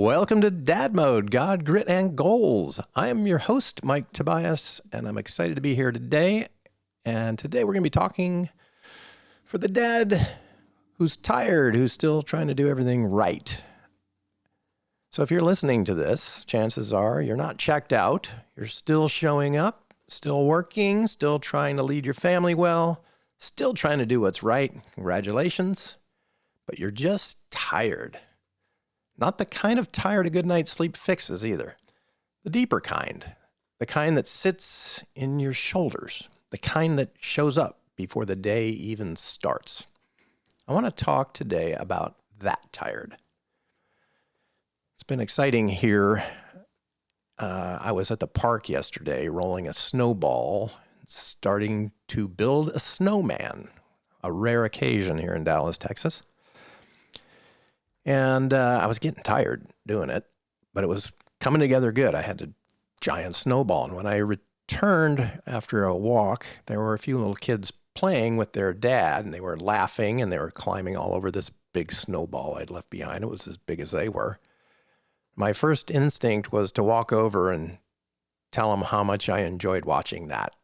Welcome to DadMode, God, Grit, and Goals. I am your host, Mike Tobias, and I'm excited to be here today. And today we're going to be talking for the dad who's tired, who's still trying to do everything right. So if you're listening to this, chances are you're not checked out. You're still showing up, still working, still trying to lead your family well, still trying to do what's right. Congratulations. But you're just tired. Not the kind of tired a good night's sleep fixes either. The deeper kind. The kind that sits in your shoulders. The kind that shows up before the day even starts. I want to talk today about that tired. It's been exciting here. I was at the park yesterday rolling a snowball, starting to build a snowman. A rare occasion here in Dallas, Texas. And I was getting tired doing it, but it was coming together good. I had a giant snowball. And when I returned after a walk, there were a few little kids playing with their dad, and they were laughing, and they were climbing all over this big snowball I'd left behind. It was as big as they were. My first instinct was to walk over and tell them how much I enjoyed watching that.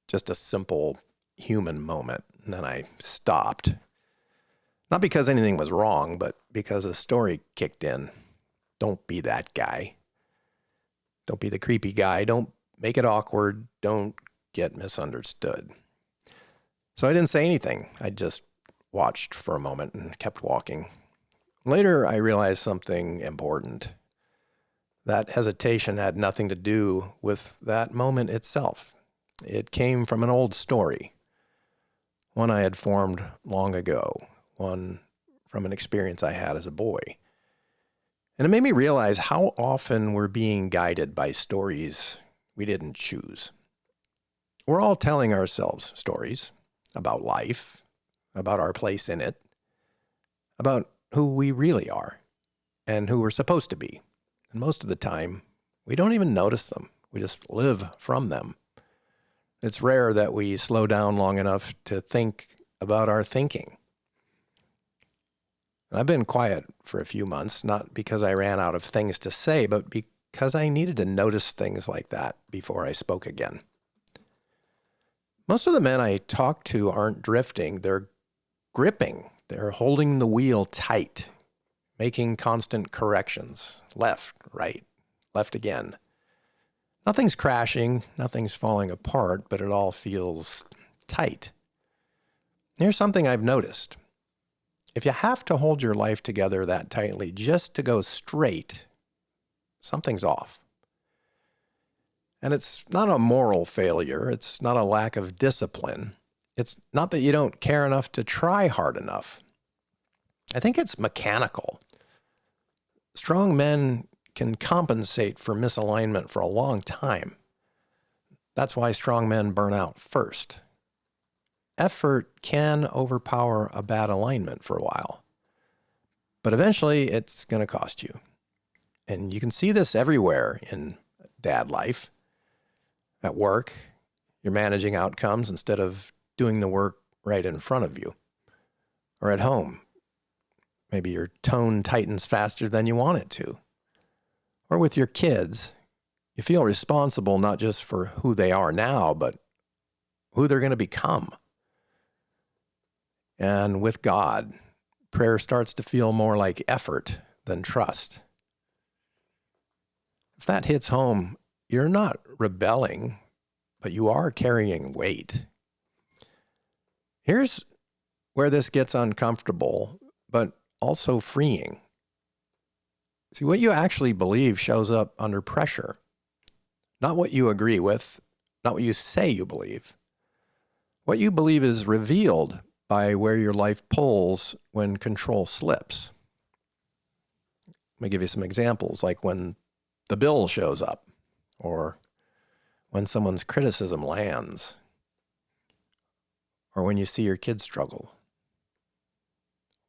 Just a simple human moment. And then I stopped. Not because anything was wrong, but because a story kicked in. Don't be that guy. Don't be the creepy guy. Don't make it awkward. Don't get misunderstood. So I didn't say anything. I just watched for a moment and kept walking. Later, I realized something important. That hesitation had nothing to do with that moment itself. It came from an old story, one I had formed long ago. One from an experience I had as a boy. And it made me realize how often we're being guided by stories we didn't choose. We're all telling ourselves stories about life, about our place in it, about who we really are and who we're supposed to be. And most of the time, we don't even notice them. We just live from them. It's rare that we slow down long enough to think about our thinking. I've been quiet for a few months, not because I ran out of things to say, but because I needed to notice things like that before I spoke again. Most of the men I talk to aren't drifting, they're gripping. They're holding the wheel tight, making constant corrections, left, right, left again. Nothing's crashing, nothing's falling apart, but it all feels tight. Here's something I've noticed. If you have to hold your life together that tightly just to go straight, something's off. And it's not a moral failure. It's not a lack of discipline. It's not that you don't care enough to try hard enough. I think it's mechanical. Strong men can compensate for misalignment for a long time. That's why strong men burn out first. Effort can overpower a bad alignment for a while, but eventually it's going to cost you. And you can see this everywhere in dad life. At work, you're managing outcomes instead of doing the work right in front of you. Or at home, maybe your tone tightens faster than you want it to. Or with your kids, you feel responsible not just for who they are now, but who they're going to become. And with God, prayer starts to feel more like effort than trust. If that hits home, you're not rebelling, but you are carrying weight. Here's where this gets uncomfortable, but also freeing. See, what you actually believe shows up under pressure, not what you agree with, not what you say you believe. What you believe is revealed by where your life pulls when control slips. Let me give you some examples, like when the bill shows up, or when someone's criticism lands, or when you see your kids struggle,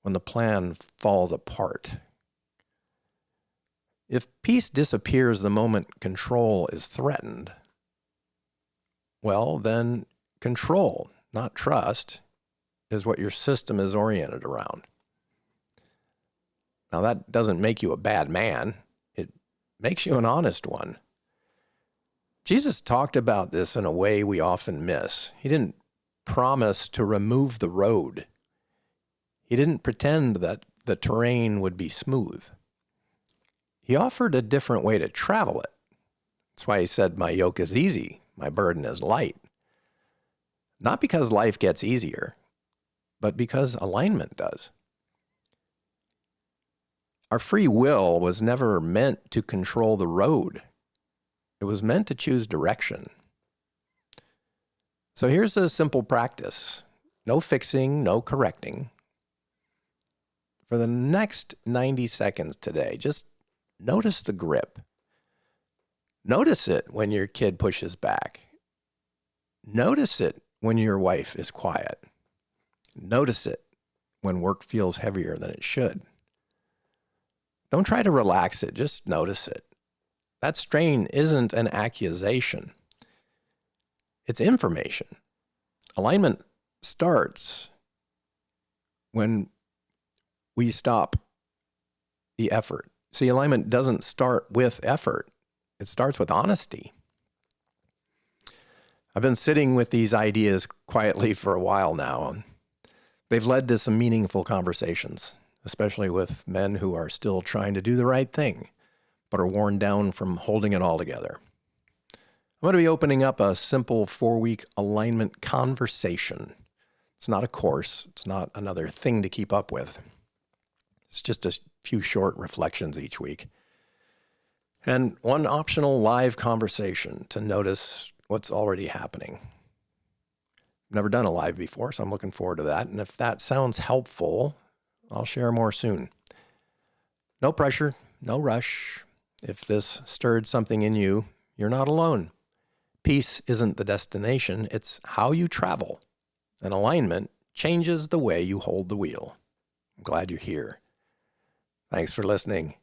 when the plan falls apart. If peace disappears the moment control is threatened, well, then control, not trust, is what your system is oriented around. Now, that doesn't make you a bad man. makes you an honest one. Jesus talked about this in a way we often miss. He didn't promise to remove the road. He didn't pretend that the terrain would be smooth. He offered a different way to travel it. That's why he said, my yoke is easy, my burden is light. Not because life gets easier, but because alignment does. Our free will was never meant to control the road. It was meant to choose direction. So here's a simple practice. No fixing, no correcting. For the next 90 seconds today, just notice the grip. Notice it when your kid pushes back. Notice it when your wife is quiet. Notice it when work feels heavier than it should. Don't try to relax it, just notice it. That strain isn't an accusation. It's information. Alignment starts when we stop the effort. See, alignment doesn't start with effort. It starts with honesty. I've been sitting with these ideas quietly for a while now, and they've led to some meaningful conversations, especially with men who are still trying to do the right thing, but are worn down from holding it all together. I'm going to be opening up a simple 4-week alignment conversation. It's not a course. It's not another thing to keep up with. It's just a few short reflections each week. And one optional live conversation to notice what's already happening. I've never done a live before, so I'm looking forward to that. And if that sounds helpful, I'll share more soon. No pressure, no rush. If this stirred something in you, you're not alone. Peace isn't the destination, it's how you travel. And alignment changes the way you hold the wheel. I'm glad you're here. Thanks for listening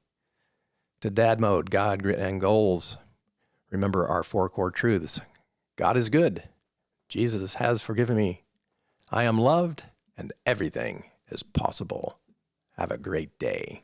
to DadMode, God, Grit, and Goals. Remember our 4 core truths. God is good. Jesus has forgiven me. I am loved, and everything is possible. Have a great day.